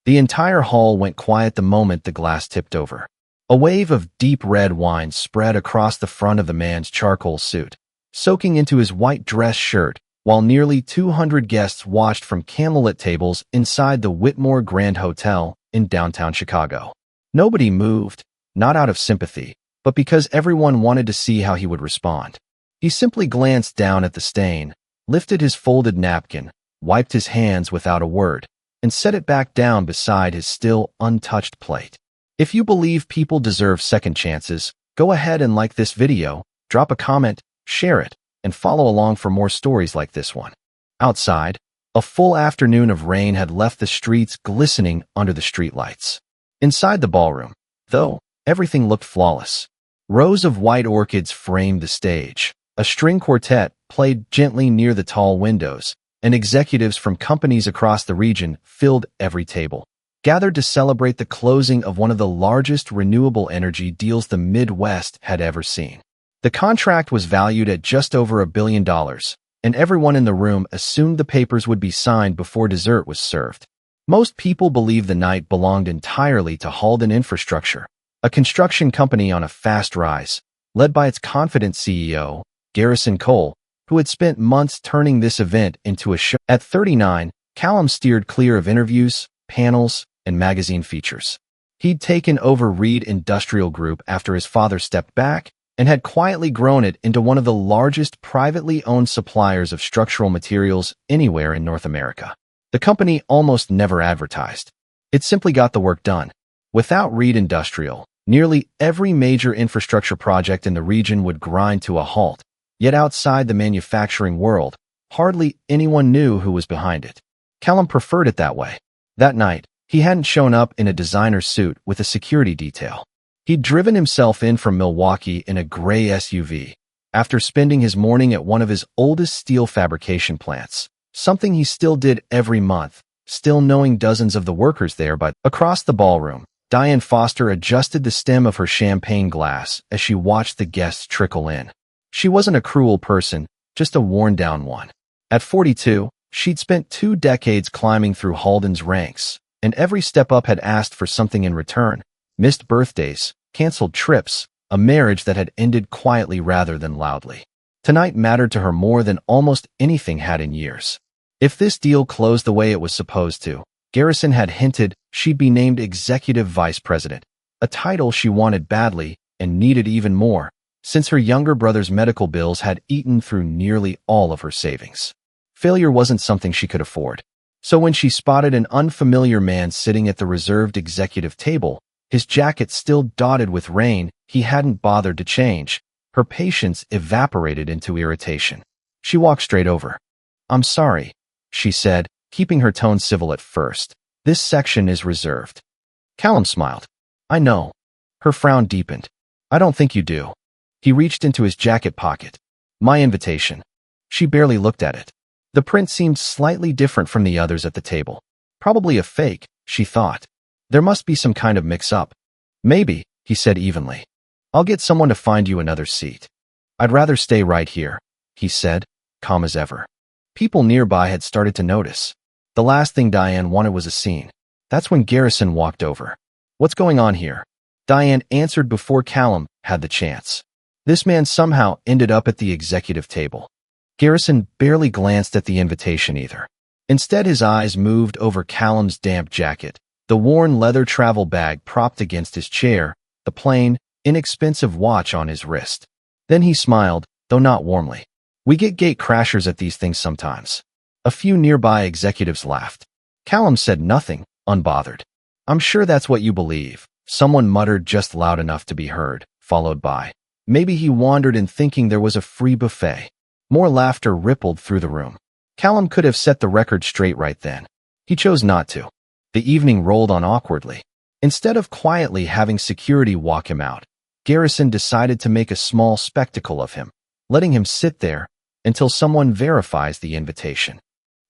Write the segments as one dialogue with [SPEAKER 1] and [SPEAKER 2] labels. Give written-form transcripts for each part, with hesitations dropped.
[SPEAKER 1] The entire hall went quiet the moment the glass tipped over. A wave of deep red wine spread across the front of the man's charcoal suit, soaking into his white dress shirt, while nearly 200 guests watched from candlelit tables inside the Whitmore Grand Hotel in downtown Chicago. Nobody moved, not out of sympathy, but because everyone wanted to see how he would respond. He simply glanced down at the stain, lifted his folded napkin, wiped his hands without a word, and set it back down beside his still untouched plate. If you believe people deserve second chances, go ahead and like this video, drop a comment, share it, and follow along for more stories like this one. Outside, a full afternoon of rain had left the streets glistening under the streetlights. Inside the ballroom, though, everything looked flawless. Rows of white orchids framed the stage. A string quartet played gently near the tall windows, and executives from companies across the region filled every table, gathered to celebrate the closing of one of the largest renewable energy deals the Midwest had ever seen. The contract was valued at just over $1 billion, and everyone in the room assumed the papers would be signed before dessert was served. Most people believed the night belonged entirely to Halden Infrastructure, a construction company on a fast rise, led by its confident CEO, Garrison Cole, who had spent months turning this event into a show. At 39, Callum steered clear of interviews, panels, and magazine features. He'd taken over Reed Industrial Group after his father stepped back and had quietly grown it into one of the largest privately owned suppliers of structural materials anywhere in North America. The company almost never advertised. It simply got the work done. Without Reed Industrial, nearly every major infrastructure project in the region would grind to a halt. Yet outside the manufacturing world, hardly anyone knew who was behind it. Callum preferred it that way. That night, he hadn't shown up in a designer suit with a security detail. He'd driven himself in from Milwaukee in a gray SUV, after spending his morning at one of his oldest steel fabrication plants, something he still did every month, still knowing dozens of the workers there. But across the ballroom, Diane Foster adjusted the stem of her champagne glass as she watched the guests trickle in. She wasn't a cruel person, just a worn-down one. At 42, she'd spent 2 decades climbing through Halden's ranks, and every step up had asked for something in return: missed birthdays, canceled trips, a marriage that had ended quietly rather than loudly. Tonight mattered to her more than almost anything had in years. If this deal closed the way it was supposed to, Garrison had hinted she'd be named Executive Vice President, a title she wanted badly and needed even more, since her younger brother's medical bills had eaten through nearly all of her savings. Failure wasn't something she could afford. So when she spotted an unfamiliar man sitting at the reserved executive table, his jacket still dotted with rain he hadn't bothered to change, her patience evaporated into irritation. She walked straight over. "I'm sorry," she said, keeping her tone civil at first. "This section is reserved." Callum smiled. "I know." Her frown deepened. "I don't think you do." He reached into his jacket pocket. "My invitation." She barely looked at it. The print seemed slightly different from the others at the table. Probably a fake, she thought. There must be some kind of mix-up. "Maybe," he said evenly. "I'll get someone to find you another seat." "I'd rather stay right here," he said, calm as ever. People nearby had started to notice. The last thing Diane wanted was a scene. That's when Garrison walked over. "What's going on here?" Diane answered before Callum had the chance. This man somehow ended up at the executive table. Garrison barely glanced at the invitation either. Instead, his eyes moved over Callum's damp jacket, the worn leather travel bag propped against his chair, the plain, inexpensive watch on his wrist. Then he smiled, though not warmly. "We get gate crashers at these things sometimes." A few nearby executives laughed. Callum said nothing, unbothered. "I'm sure that's what you believe," someone muttered just loud enough to be heard, followed by, "Maybe he wandered in thinking there was a free buffet." More laughter rippled through the room. Callum could have set the record straight right then. He chose not to. The evening rolled on awkwardly. Instead of quietly having security walk him out, Garrison decided to make a small spectacle of him, letting him sit there until someone verifies the invitation.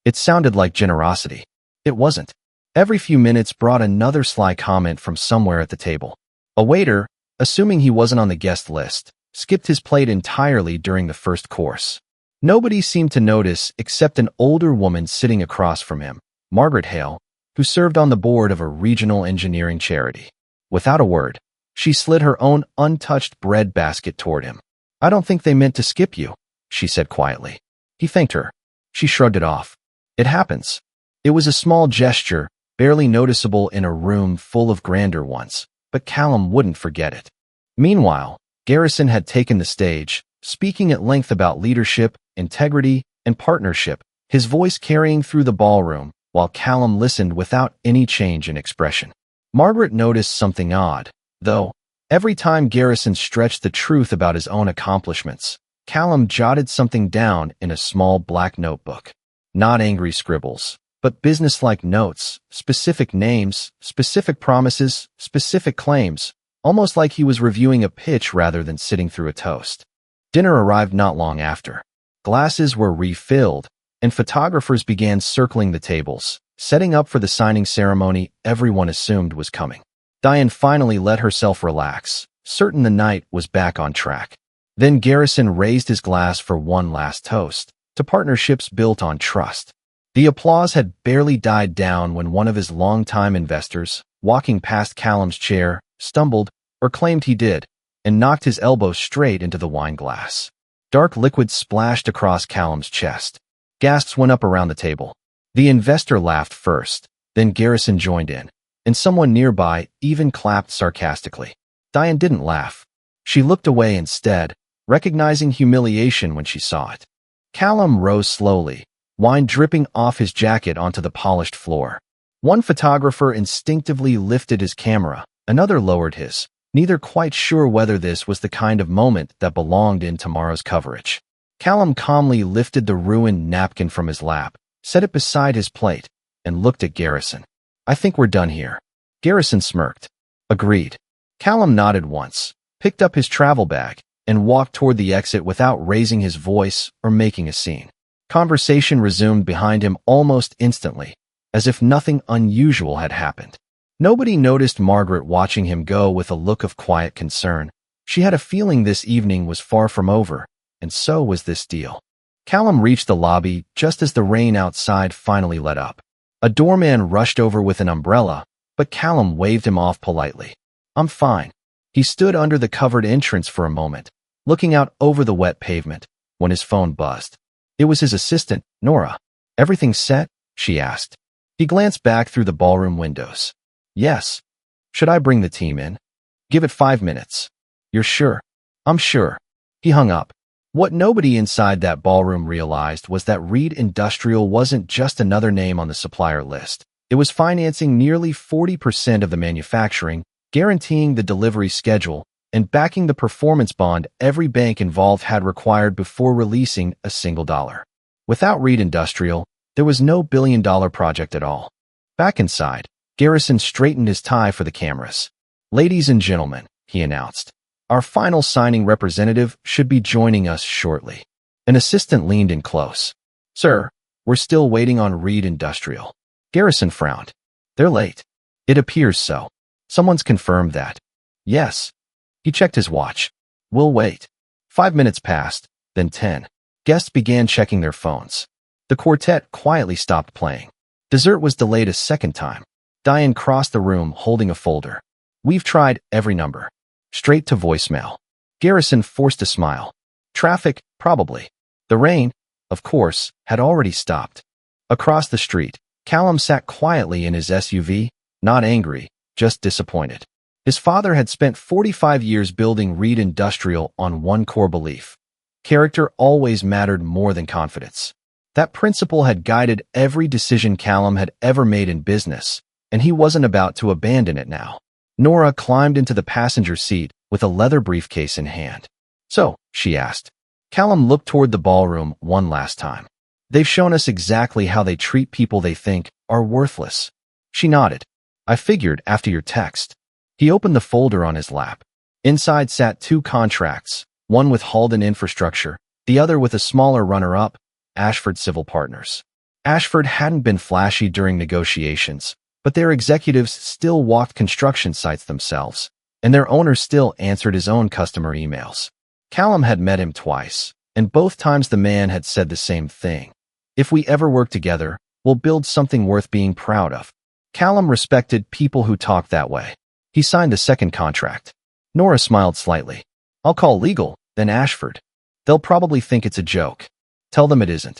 [SPEAKER 1] It sounded like generosity. It wasn't. Every few minutes brought another sly comment from somewhere at the table. A waiter, assuming he wasn't on the guest list, skipped his plate entirely during the first course. Nobody seemed to notice except an older woman sitting across from him, Margaret Hale, who served on the board of a regional engineering charity. Without a word, she slid her own untouched bread basket toward him. "I don't think they meant to skip you," she said quietly. He thanked her. She shrugged it off. "It happens." It was a small gesture, barely noticeable in a room full of grander ones, but Callum wouldn't forget it. Meanwhile, Garrison had taken the stage, speaking at length about leadership, integrity, and partnership, his voice carrying through the ballroom, while Callum listened without any change in expression. Margaret noticed something odd, though. Every time Garrison stretched the truth about his own accomplishments, Callum jotted something down in a small black notebook. Not angry scribbles, but businesslike notes, specific names, specific promises, specific claims, almost like he was reviewing a pitch rather than sitting through a toast. Dinner arrived not long after. Glasses were refilled, and photographers began circling the tables, setting up for the signing ceremony everyone assumed was coming. Diane finally let herself relax, certain the night was back on track. Then Garrison raised his glass for one last toast, to partnerships built on trust. The applause had barely died down when one of his longtime investors, walking past Callum's chair, stumbled, or claimed he did, and knocked his elbow straight into the wine glass. Dark liquid splashed across Callum's chest. Gasps went up around the table. The investor laughed first, then Garrison joined in, and someone nearby even clapped sarcastically. Diane didn't laugh. She looked away instead, recognizing humiliation when she saw it. Callum rose slowly, wine dripping off his jacket onto the polished floor. One photographer instinctively lifted his camera, another lowered his, neither quite sure whether this was the kind of moment that belonged in tomorrow's coverage. Callum calmly lifted the ruined napkin from his lap, set it beside his plate, and looked at Garrison. "I think we're done here." Garrison smirked. "Agreed." Callum nodded once, picked up his travel bag, and walked toward the exit without raising his voice or making a scene. Conversation resumed behind him almost instantly, as if nothing unusual had happened. Nobody noticed Margaret watching him go with a look of quiet concern. She had a feeling this evening was far from over, and so was this deal. Callum reached the lobby just as the rain outside finally let up. A doorman rushed over with an umbrella, but Callum waved him off politely. "I'm fine." He stood under the covered entrance for a moment, looking out over the wet pavement, when his phone buzzed. It was his assistant, Nora. "Everything set?" she asked. He glanced back through the ballroom windows. "Yes." "Should I bring the team in?" "Give it 5 minutes." "You're sure?" "I'm sure." He hung up. What nobody inside that ballroom realized was that Reed Industrial wasn't just another name on the supplier list. It was financing nearly 40% of the manufacturing, guaranteeing the delivery schedule, and backing the performance bond every bank involved had required before releasing a single dollar. Without Reed Industrial, there was no billion-dollar project at all. Back inside, Garrison straightened his tie for the cameras. "Ladies and gentlemen," he announced, "our final signing representative should be joining us shortly." An assistant leaned in close. "Sir, we're still waiting on Reed Industrial." Garrison frowned. "They're late." "It appears so." "Someone's confirmed that." "Yes." He checked his watch. "We'll wait." 5 minutes passed, then 10. Guests began checking their phones. The quartet quietly stopped playing. Dessert was delayed a second time. Diane crossed the room holding a folder. "We've tried every number." Straight to voicemail. Garrison forced a smile. Traffic, probably. The rain, of course, had already stopped. Across the street, Callum sat quietly in his SUV, not angry, just disappointed. His father had spent 45 years building Reed Industrial on one core belief. Character always mattered more than confidence. That principle had guided every decision Callum had ever made in business, and he wasn't about to abandon it now. Nora climbed into the passenger seat with a leather briefcase in hand. "So," she asked. Callum looked toward the ballroom one last time. "They've shown us exactly how they treat people they think are worthless." She nodded. "I figured after your text." He opened the folder on his lap. Inside sat 2 contracts, one with Halden Infrastructure, the other with a smaller runner-up, Ashford Civil Partners. Ashford hadn't been flashy during negotiations, but their executives still walked construction sites themselves, and their owner still answered his own customer emails. Callum had met him twice, and both times the man had said the same thing. "If we ever work together, we'll build something worth being proud of." Callum respected people who talked that way. He signed the second contract. Nora smiled slightly. I'll call legal, then Ashford. They'll probably think it's a joke. Tell them it isn't.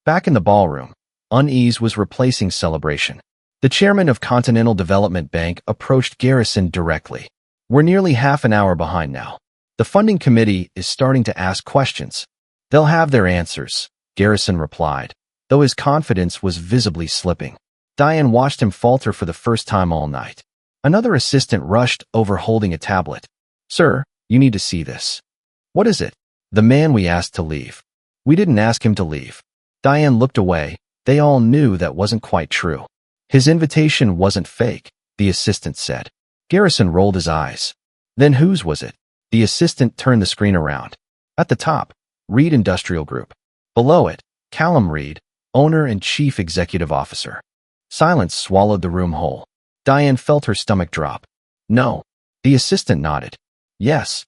[SPEAKER 1] Back in the ballroom, unease was replacing celebration. The chairman of Continental Development Bank approached Garrison directly. We're nearly half an hour behind now. The funding committee is starting to ask questions. They'll have their answers, Garrison replied, though his confidence was visibly slipping. Diane watched him falter for the first time all night. Another assistant rushed over holding a tablet. Sir, you need to see this. What is it? The man we asked to leave. We didn't ask him to leave. Diane looked away. They all knew that wasn't quite true. His invitation wasn't fake, the assistant said. Garrison rolled his eyes. Then whose was it? The assistant turned the screen around. At the top, Reed Industrial Group. Below it, Callum Reed, owner and chief executive officer. Silence swallowed the room whole. Diane felt her stomach drop. No. The assistant nodded. Yes.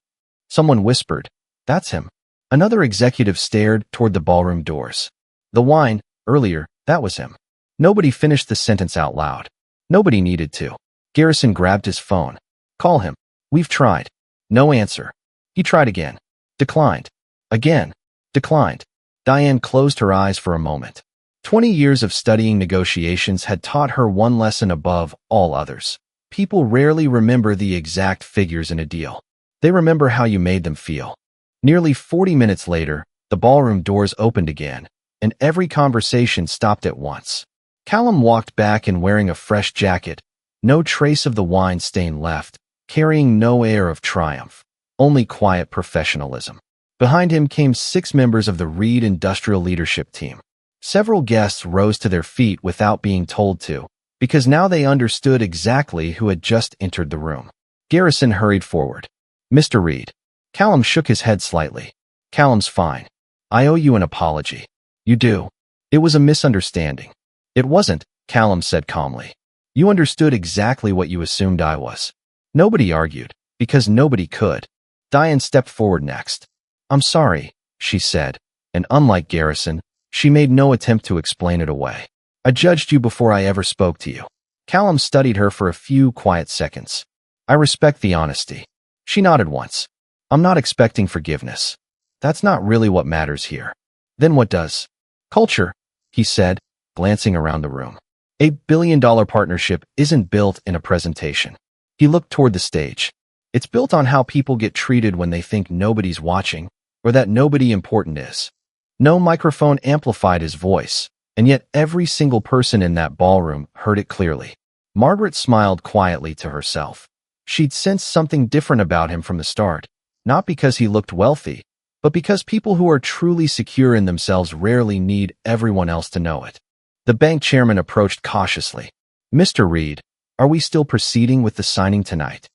[SPEAKER 1] Someone whispered. That's him. Another executive stared toward the ballroom doors. The wine, earlier, that was him. Nobody finished the sentence out loud. Nobody needed to. Garrison grabbed his phone. Call him. We've tried. No answer. He tried again. Declined. Again. Declined. Diane closed her eyes for a moment. 20 years of studying negotiations had taught her one lesson above all others. People rarely remember the exact figures in a deal. They remember how you made them feel. Nearly 40 minutes later, the ballroom doors opened again, and every conversation stopped at once. Callum walked back in wearing a fresh jacket, no trace of the wine stain left, carrying no air of triumph, only quiet professionalism. Behind him came 6 members of the Reed Industrial Leadership Team. Several guests rose to their feet without being told to, because now they understood exactly who had just entered the room. Garrison hurried forward. Mr. Reed. Callum shook his head slightly. Callum's fine. I owe you an apology. You do. It was a misunderstanding. It wasn't, Callum said calmly. You understood exactly what you assumed I was. Nobody argued, because nobody could. Diane stepped forward next. I'm sorry, she said, and unlike Garrison, she made no attempt to explain it away. I judged you before I ever spoke to you. Callum studied her for a few quiet seconds. I respect the honesty. She nodded once. I'm not expecting forgiveness. That's not really what matters here. Then what does? Culture, he said, glancing around the room. A billion-dollar partnership isn't built in a presentation. He looked toward the stage. It's built on how people get treated when they think nobody's watching, or that nobody important is. No microphone amplified his voice, and yet every single person in that ballroom heard it clearly. Margaret smiled quietly to herself. She'd sensed something different about him from the start, not because he looked wealthy, but because people who are truly secure in themselves rarely need everyone else to know it. The bank chairman approached cautiously. Mr. Reed, are we still proceeding with the signing tonight?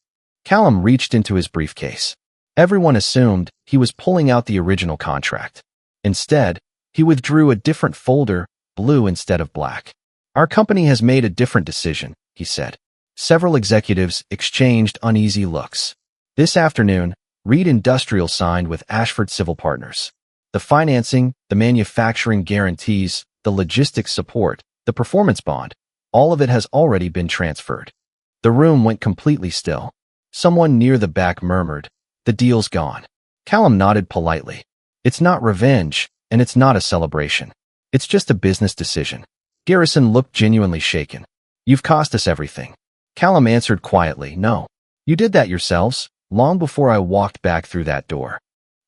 [SPEAKER 1] Callum reached into his briefcase. Everyone assumed he was pulling out the original contract. Instead, he withdrew a different folder, blue instead of black. Our company has made a different decision, he said. Several executives exchanged uneasy looks. This afternoon, Reed Industrial signed with Ashford Civil Partners. The financing, the manufacturing guarantees, the logistics support, the performance bond, all of it has already been transferred. The room went completely still. Someone near the back murmured, the deal's gone. Callum nodded politely. It's not revenge, and it's not a celebration. It's just a business decision. Garrison looked genuinely shaken. You've cost us everything. Callum answered quietly, no. You did that yourselves, long before I walked back through that door.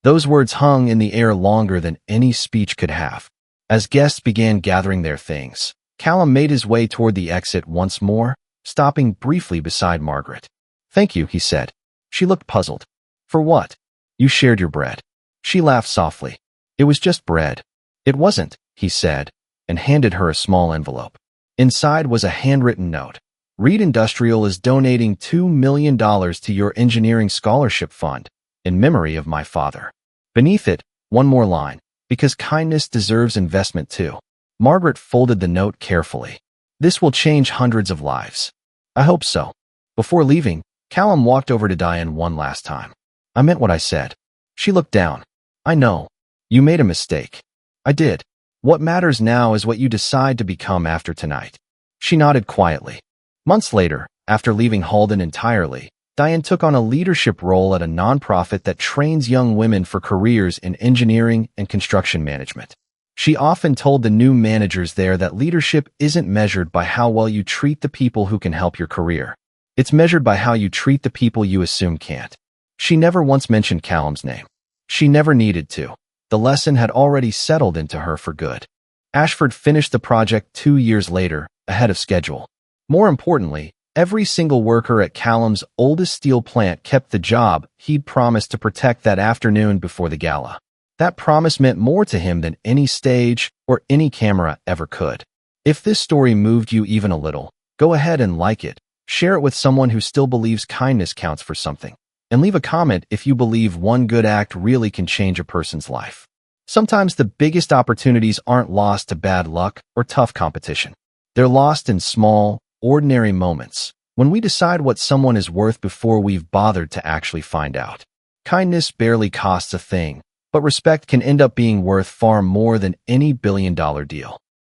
[SPEAKER 1] Those words hung in the air longer than any speech could have. As guests began gathering their things, Callum made his way toward the exit once more, stopping briefly beside Margaret. Thank you, he said. She looked puzzled. For what? You shared your bread. She laughed softly. It was just bread. It wasn't, he said, and handed her a small envelope. Inside was a handwritten note. Reed Industrial is donating $2 million to your engineering scholarship fund, in memory of my father. Beneath it, one more line, because kindness deserves investment too. Margaret folded the note carefully. This will change hundreds of lives. I hope so. Before leaving, Callum walked over to Diane one last time. I meant what I said. She looked down. I know. You made a mistake. I did. What matters now is what you decide to become after tonight. She nodded quietly. Months later, after leaving Halden entirely, Diane took on a leadership role at a nonprofit that trains young women for careers in engineering and construction management. She often told the new managers there that leadership isn't measured by how well you treat the people who can help your career. It's measured by how you treat the people you assume can't. She never once mentioned Callum's name. She never needed to. The lesson had already settled into her for good. Ashford finished the project 2 years later, ahead of schedule. More importantly, every single worker at Callum's oldest steel plant kept the job he'd promised to protect that afternoon before the gala. That promise meant more to him than any stage or any camera ever could. If this story moved you even a little, go ahead and like it, share it with someone who still believes kindness counts for something, and leave a comment if you believe one good act really can change a person's life. Sometimes the biggest opportunities aren't lost to bad luck or tough competition. They're lost in small, ordinary moments, when we decide what someone is worth before we've bothered to actually find out. Kindness barely costs a thing, but respect can end up being worth far more than any billion-dollar deal.